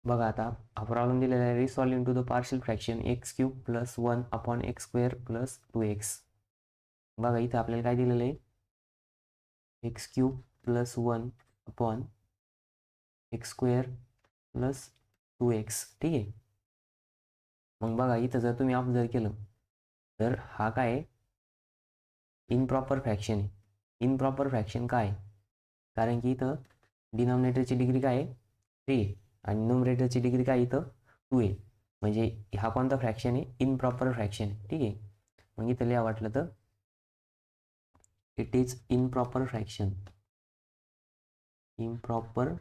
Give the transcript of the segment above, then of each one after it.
बघा आता हा प्रॉब्लेम दिलेला आहे, resolve into the partial fraction x cube plus 1 upon x square plus 2x. बघा इथं आपल्याला काय दिलेलं आहे, x cube plus 1 upon x square plus 2x. ठीक आहे. मग बघा इथं जर तुम्ही ऑब्झर्व केलं तर हा काय आहे, इनप्रॉपर फ्रॅक्शन आहे. इनप्रॉपर फ्रॅक्शन काय आहे, कारण की इथं डिनॉमिनेटरची डिग्री काय आहे 3 आहे आणि न्यूमरेटरची डिग्री काय इथं 2 आहे. म्हणजे हा कोणता फ्रॅक्शन आहे, इनप्रॉपर फ्रॅक्शन आहे. ठीक आहे. मग इथं लिहा वाटलं तर it is improper fraction. Improper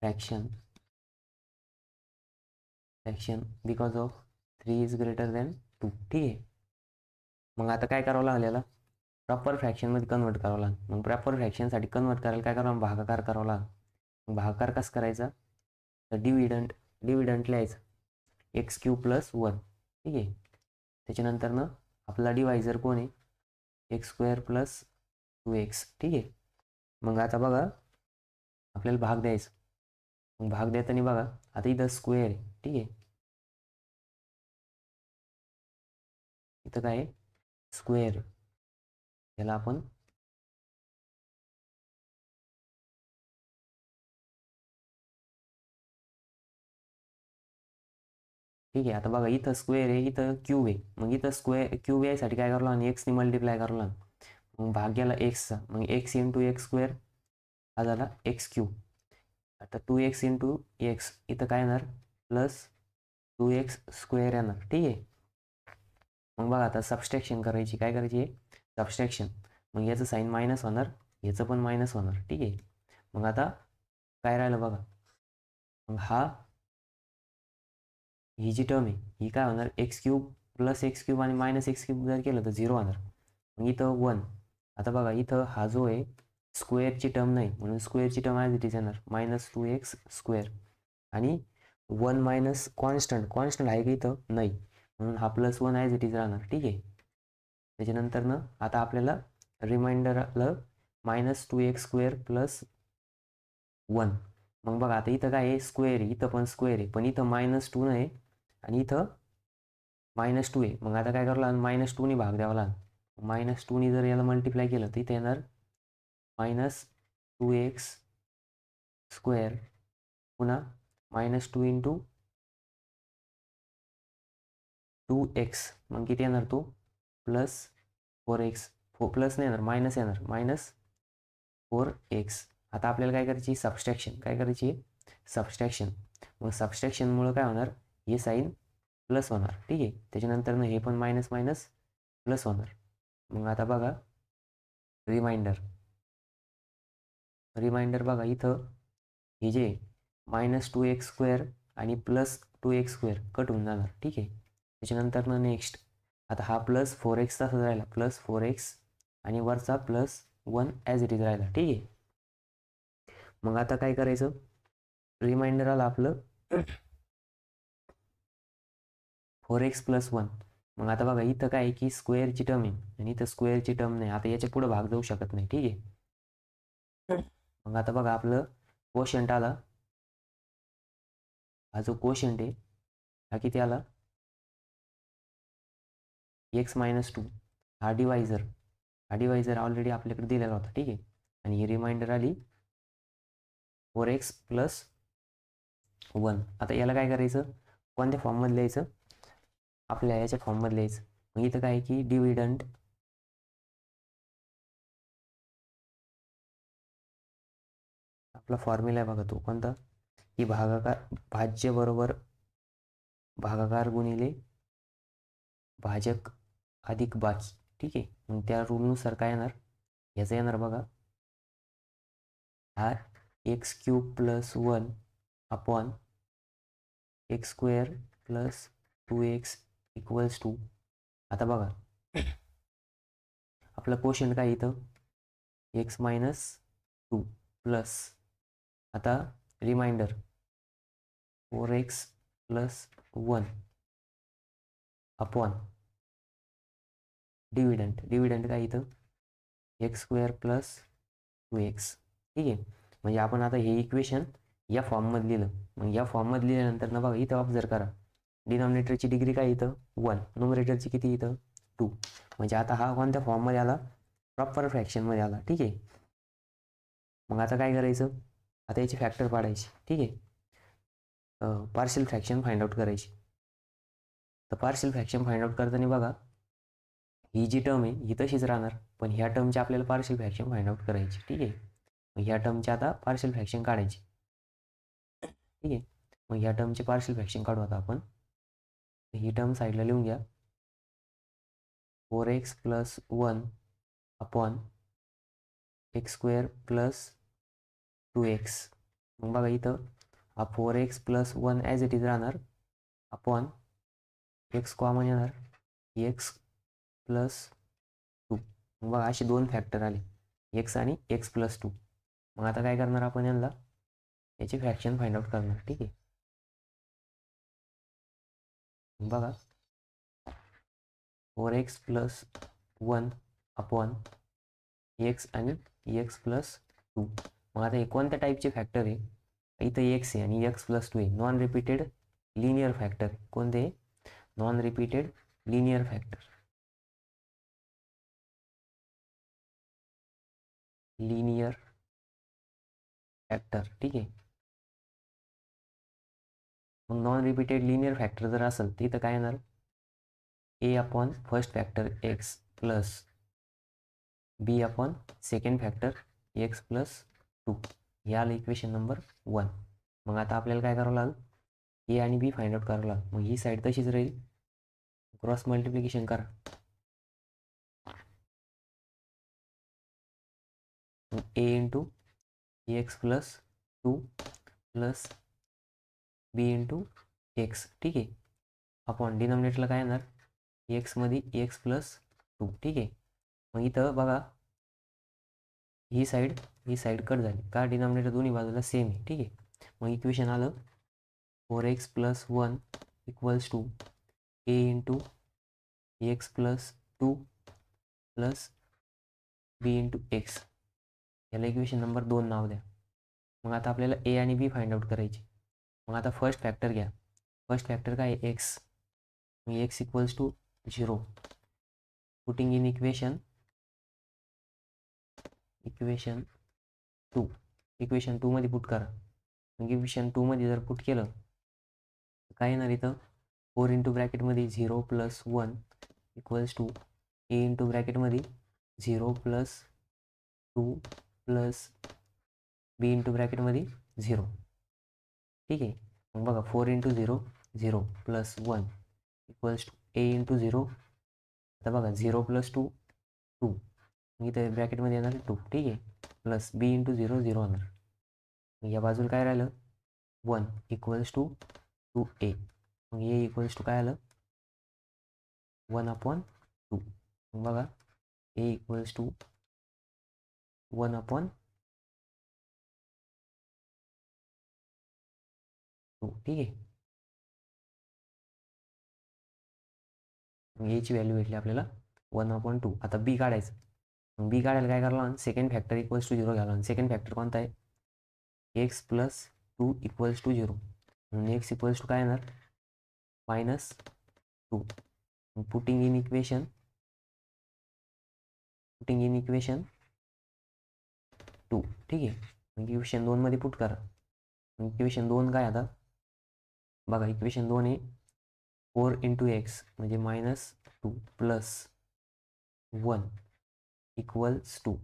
fraction because of 3 is greater than 2. ठीक आहे. मग आता काय करावं लागेल, याला प्रॉपर फ्रॅक्शनमध्ये कन्वर्ट करावं लागेल. मग प्रॉपर फ्रॅक्शनसाठी कन्वर्ट करायला काय करावं, भागाकार करावं लागेल. मग भागाकार कसं करायचा, तर डिव्हिडंट लिहायचं एक्स क्यूब प्लस 1. ठीक आहे. त्याच्यानंतरनं आपला डिवायझर कोण आहे, एक्स स्क्वेअर प्लस 2x. ठीक आहे. मग आता बघा आपल्याला भाग द्यायचा. मग भाग देताना बघा आता इथं स्क्वेअर आहे. ठीक आहे. इथं काय आहे, स्क्वेअर. याला आपण ठीक आहे. आता बघा इथं स्क्वेअर आहे, इथं क्यूब आहे. मग इथं स्क्वेअर क्यूब यायसाठी काय करावं लागेल, एक्सने मल्टिप्लाय करावं लागेल. मग भाग गेला एक्सचा, मग एक्स इंटू एक्स स्क्वेअर हा झाला एक्स क्यूब. आता 2x इंटू एक्स इथं काय येणार, प्लस 2x स्क्वेअर येणार. ठीक आहे. मग बघा आता सबस्ट्रॅक्शन करायची, काय करायची आहे, सबस्ट्रॅक्शन. मग याचं साईन मायनस होणार, याचं पण मायनस होणार. ठीक आहे. मग आता काय राहिलं बघा, मग ही जी टर्म आहे ही काय होणार, x cube plus x cube आणि मायनस एक्स क्यूब जर केलं तर 0 होणार. मग इथं 1. आता बघा इथं हा जो आहे स्क्वेअरची टर्म नाही, म्हणून स्क्वेअरची टर्म ॲज इट इज येणार -2x स्क्वेअर. आणि 1 मायनस कॉन्स्टंट आहे का इथं, नाही, म्हणून हा +1 ॲज इट इज राहणार. ठीक आहे. त्याच्यानंतरनं आता आपल्याला रिमाइंडर आलं -2x स्क्वेअर प्लस 1. मग बघा आता इथं काय आहे, स्क्वेअर आहे, इथं पण स्क्वेअर आहे, पण इथं -2 नाही आणि इथं -2 आहे. मग आता काय करावं लागेल, -2 भाग द्यावा लागेल. -2 जर याला मल्टिप्लाय केलं तर इथे येणार -2x स्क्वेअर पुन्हा -2 इंटू 2x. मग किती येणार तो +4x. प्लस नाही येणार, मायनस येणार -4x. आता आपल्याला काय करायची, सबस्ट्रॅक्शन. मग सबस्ट्रॅक्शनमुळं काय होणार, हे साईन प्लस होणार. ठीक आहे. त्याच्यानंतर हे पण मायनस मायनस प्लस होणार. मग आता बघा रिमाइंडर बघा इथं हे जे -2x स्क्वेअर आणि +2x स्क्वेअर कट होऊन जाणार. ठीक आहे. त्याच्यानंतर नेक्स्ट आता हा +4x तसाच राहिला, +4x आणि वरचा +1 ॲज इट इज राहिला. ठीक आहे. मग आता काय करायचं, रिमाइंडर आलं आपलं 4x + 1. मग आता बघा इथं काय आहे की स्क्वेअरची टर्म आहे आणि इथं स्क्वेअरची टर्म नाही. आता याच्या पुढे भाग जाऊ शकत नाही. ठीक आहे. मग आता बघा आपलं कोशंट आला, हा जो कोशंट आहे हा किती आला, x-2. हा डिवायझर ऑलरेडी आपल्याकडे दिलेला होता. ठीक आहे. आणि ही रिमाइंडर आली 4x + 1. आता याला काय करायचं, कोणत्या फॉर्ममध्ये लिहायचं, आपल्या याच्या फॉर्ममध्ये लिहायचं. मग इथं काय आहे की डिव्हिडंट आपला फॉर्म्युला आहे बघा, तो कोणता, की भाज्य बरोबर भागाकार गुणिले भाजक अधिक बाकी. ठीक आहे. मग त्या रूलनुसार काय येणार, याचं येणार बघा, हा x³ + 1 अपॉन x² + 2x = आता बघा आपलं कोशंट काय इथं x-2 प्लस आता रिमाइंडर 4x + 1 अपॉन डिव्हिडंट काय इथं x² + 2x. ठीक आहे. म्हणजे आपण आता हे इक्वेशन या फॉर्ममध्ये लिहिलं. मग या फॉर्ममध्ये लिहिल्यानंतर ना बघा इथं ऑब्झर्व करा, डिनॉमिनेटरची डिग्री काय इथं 1, न्यूमरेटरची किती इथं 2. म्हणजे आता हा कोणत्या फॉर्ममध्ये आला, प्रॉपर फ्रॅक्शनमध्ये आला. ठीक आहे. मग आता काय करायचं, आता याची फॅक्टर पाडायची. ठीक आहे. पार्शियल फ्रॅक्शन फाइंड आउट करायची. तर पार्शियल फ्रॅक्शन फाइंड आउट करताना बघा, ही जी टर्म आहे ही तशीच राहणार, पण ह्या टर्मची आपल्याला पार्शियल फ्रॅक्शन फाइंड आउट करायची. ठीक आहे. मग ह्या टर्मची आता पार्शियल फ्रॅक्शन काढायची. ठीक आहे. मग ह्या टर्मचे पार्शियल फ्रॅक्शन काढू आता आपण. ही टर्म साईडला लिहून घ्या. 4x + 1 upon x² + 2x. मग बघा इथं हा 4x + 1 ॲज इट इज राहणार, अपॉन x कॉमन येणार, x + 2. मग बघा असे दोन फॅक्टर आले, x आणि x + 2. मग आता काय करणार आपण, यांना याची फ्रॅक्शन फाइंड आउट करणार. ठीक आहे. बघा 4x + 1 अपॉन x आणि x + 2. मग आता हे कोणत्या टाईपचे फॅक्टर आहे, इथं x आहे आणि x + 2 आहे, नॉन रिपीटेड लिनियर फॅक्टर. कोणते, non repeated linear factor. Linear factor. ठीक आहे. मग नॉन रिपीटेड लिनियर फॅक्टर जर असेल तर इथं काय येणार, a upon first factor x plus b upon second factor x + 2. हे आलं इक्वेशन नंबर 1. मग आता आपल्याला काय करावं लागेल, a आणि b फाइंड आउट करावं लागेल. मग ही साईड तशीच राहील, क्रॉस मल्टिप्लिकेशन करा. a into x + 2 plus b into x. ठीक आहे. अपॉन डिनॉमिनेटरला काय येणार, x मध्ये x + 2. ठीक आहे. मग इथं बघा ही साईड कट झाली का, डिनॉमिनेटर दोन्ही बाजूला सेम आहे. ठीक आहे. मग इक्वेशन आलं 4x + 1 = a into x + 2 plus b into x. याला इक्वेशन नंबर 2 नाव द्या. मग आता आपल्याला a आणि b फाइंड आउट करायची. मग आता फर्स्ट फॅक्टर घ्या. फर्स्ट फॅक्टर काय आहे, x. मग x = 0. Putting in equation 2. Equation 2 मध्ये पुट करा. मग इक्वेशन 2 मध्ये जर पुट केलं तर काय येणार इथं, 4 इंटू ब्रॅकेटमध्ये 0 + 1 = a इंटू ब्रॅकेटमध्ये 0 + 2 प्लस b इंटू ब्रॅकेटमध्ये 0. ठीक आहे. मग बघा 4 इंटू 0 0 + 1 = a इंटू 0. आता बघा 0 + 2 2. मग इथे ब्रॅकेटमध्ये येणार 2. ठीक आहे. प्लस b इंटू 0 0 होणार. मग या बाजूला काय राहिलं, 1 = 2a. मग a काय आलं, 1/2. मग बघा a = 1/2. ठीक आहे. मग याची व्हॅल्यू भेटली आपल्याला 1/2. आता बी काढायचं. मग बी काढायला काय करायला, सेकंड फॅक्टर = 0 घ्यायला. सेकंड फॅक्टर कोणता आहे, x + 2 = 0. म्हणून x काय येणार, -2. Putting in equation 2. ठीक आहे. मग इक्वेशन 2 मध्ये पुट करा. इक्वेशन 2 काय आता बघा, इक्वेशन 2 आहे 4 इंटू x म्हणजे -2 प्लस 1 = 2.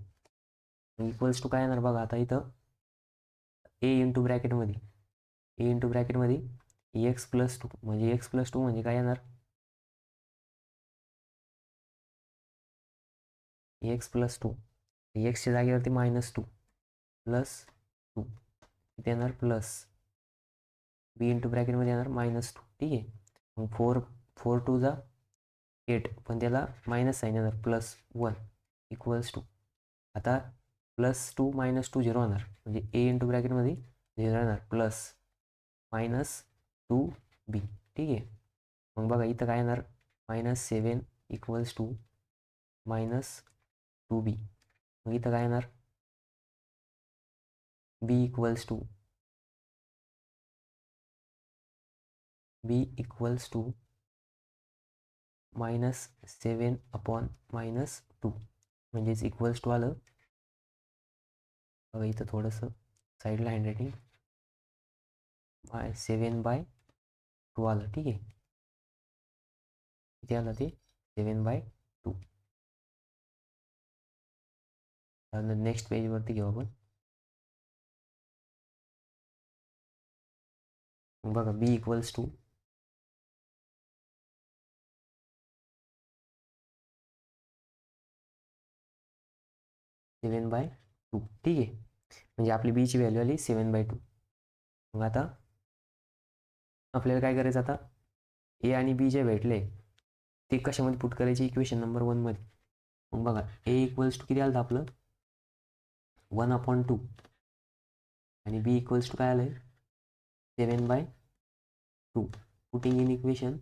काय येणार बघा, आता इथं a इंटू ब्रॅकेटमध्ये x + 2 म्हणजे x + 2 म्हणजे काय येणार, x + 2. एक्सच्या जागेवरती -2 प्लस 2 इथे येणार प्लस b इंटू ब्रॅकेटमध्ये येणार -2. ठीक आहे. मग 4 2 जा 8, पण त्याला मायनस साईन येणार, +1 = आता +2 -2 0 होणार, म्हणजे a इंटू ब्रॅकेटमध्ये 0 येणार प्लस -2b. ठीक आहे. मग बघा इथं काय येणार, -7 = -2b. मग इथं काय येणार, b = बी इक्वल्स टू -7/-2 म्हणजेच इक्वल्स टू आलं बघा इथं थोडंसं साईडला हँडरायटिंग 7/2 आलं. ठीक आहे, किती आलं ते 7/2. नेक्स्ट पेजवरती घेऊ आपण. बघा बी इक्वल्स टू 7/2. ठीक आहे, म्हणजे आपली बीची व्हॅल्यू आली 7/2. मग आता आपल्याला काय करायचं, आता ए आणि बी जे भेटले ते कशामध्ये पुट करायचे, इक्वेशन नंबर 1 मध्ये. मग बघा ए इक्वल्स टू किती आलं आपलं 1/2 आणि बी इक्वल्स टू काय आलं 7/2. Putting in equation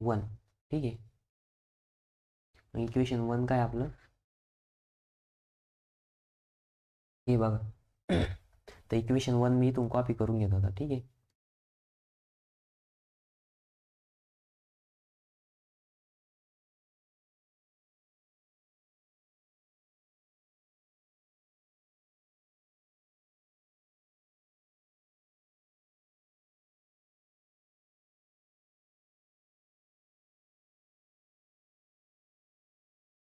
1. ठीक आहे, मग इक्वेशन 1 काय आपलं हे बघा. तर इक्वेशन 1 मी इथून कॉपी करून घेत होता. ठीक आहे,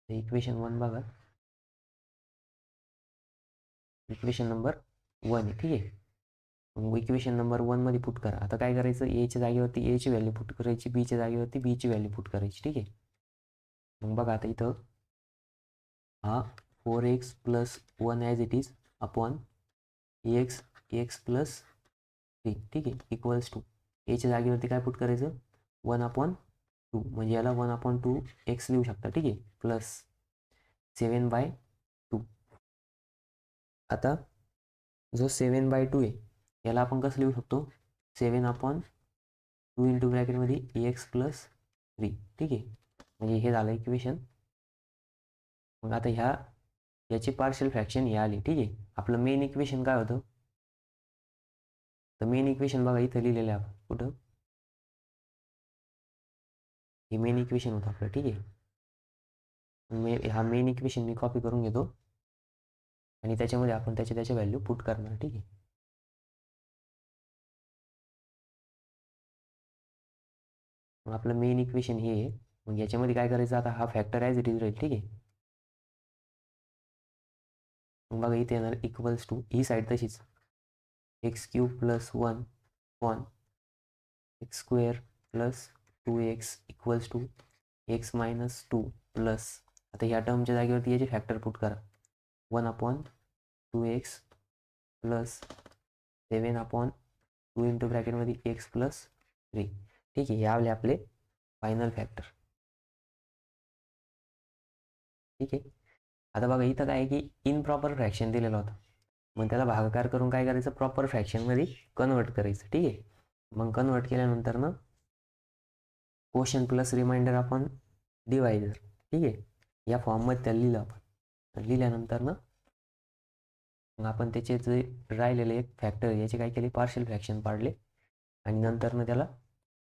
इक्वेशन 1 बघा, इक्वेशन नंबर 1 आहे. ठीक आहे, मग इक्वेशन नंबर 1 मध्ये पुट करा. आता काय करायचं, एच्या जागेवरती एची व्हॅल्यू पुट करायची, बीच्या जागेवरती बीची व्हॅल्यू पुट करायची. ठीक आहे, मग बघा आता इथं हा 4x + 1 as it is upon x plus 3. ठीक आहे, इक्वल्स टू एच्या जागेवरती काय पुट करायचं 1/2, म्हणजे याला 1/2 एक्स लिहू शकता. ठीक आहे, प्लस 7/2. आता जो 7/2 आहे याला आपण कसं लिहू शकतो 7/2 इंटू ब्रॅकेटमध्ये एक्स प्लस 3. ठीक आहे, म्हणजे हे झालं इक्वेशन. मग आता याची पार्शियल फ्रॅक्शन हे आली. ठीक आहे, आपलं मेन इक्वेशन काय होतं, तर मेन इक्वेशन बघा इथं लिहिलेलं आहे आपण कुठं, हे मेन इक्वेशन होतं आपलं. ठीक आहे, हा मेन इक्वेशन मी कॉपी करून घेतो आणि त्याच्यामध्ये आपण त्याचे व्हॅल्यू पुट करणार. ठीक आहे, मग आपलं मेन इक्वेशन हे आहे. मग याच्यामध्ये काय करायचं, आता हा फॅक्टर ॲज इट इज राहील. ठीक आहे, मग बघा इथे येणार इक्वल्स टू ही साईड तशीच x³ + 1 upon x² + 2x equals to x - 2 plus, आता ह्या टर्मच्या जागेवरती याचे फॅक्टर पुट करा 1/2x प्लस 7/2 इंटू ब्रॅकेटमध्ये x + 3. ठीक आहे, हे आपले फायनल फॅक्टर. ठीक आहे, आता बघा इथं काय आहे की इनप्रॉपर फ्रॅक्शन दिलेलं होतं, मग त्याला भागाकार करून काय करायचं प्रॉपर फ्रॅक्शनमध्ये कन्वर्ट करायचं. ठीक आहे, मग कन्वर्ट केल्यानंतर ना क्वोशंट प्लस रिमाइंडर आपण डिवायझर. ठीक आहे, या फॉर्ममध्ये त्याला लिहिलं आपण. लिहिल्यानंतर ना मग आपण त्याचे जे राहिलेले एक फॅक्टर याचे काय केले पार्शियल फ्रॅक्शन पाडले आणि नंतर ना त्याला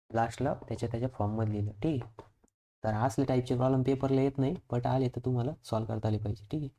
लास्टला त्याच्या फॉर्ममध्ये लिहिलं. ठीक आहे, तर असले टाईपचे प्रॉब्लेम पेपरला येत नाही, बट आले तर तुम्हाला सॉल्व्ह करता आले पाहिजे. ठीक आहे.